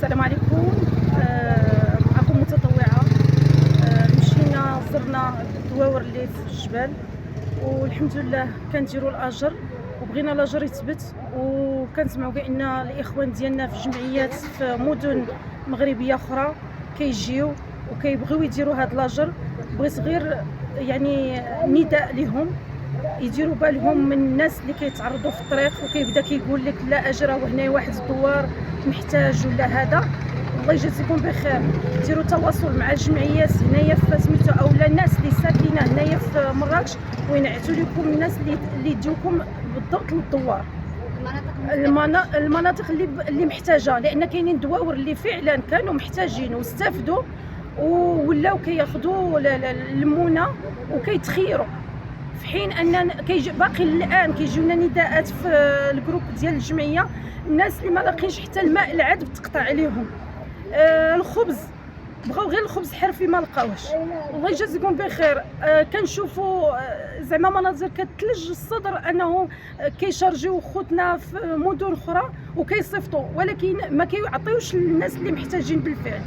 السلام عليكم. معكم متطوعة. مشينا زرنا الدواور اللي في الجبال والحمد لله كنديروا الاجر وبغينا الاجر يثبت، وكنسمعوا بان الاخوان ديالنا في جمعيات في مدن مغربيه اخرى كيجيو وكيبغيو يديروا هذا الاجر. بغيت غير يعني نداء لهم يديروا بالهم من الناس اللي كيتعرضوا في الطريق وكيبدا كيقول لك لا اجر وهنا واحد الدوار محتاج ولا هذا. الله يجازيكم بخير، ديروا تواصل مع الجمعيات هنايا في سميتو اولا الناس اللي ساكنه هنايا في مراكش وينعتوا لكم الناس اللي يديوكم بالضبط للدوار المناطق اللي محتاجه، لان كاينين دواور اللي فعلا كانوا محتاجين واستافدوا ولاو كياخذوا المونه وكيتخيروا، في حين ان باقي الان كيجيونا نداءات في الجروب ديال الجمعيه الناس اللي ما لاقينش حتى الماء العذب تقطع عليهم. الخبز بغاو غير الخبز حرفي ما لقاوش. الله يجازيكم بخير. كنشوفوا زعما مناظر كتلج الصدر انه كيشارجيو خوتنا في مدن اخرى وكيصيفطوا، ولكن ما كيعطيوش للناس اللي محتاجين بالفعل.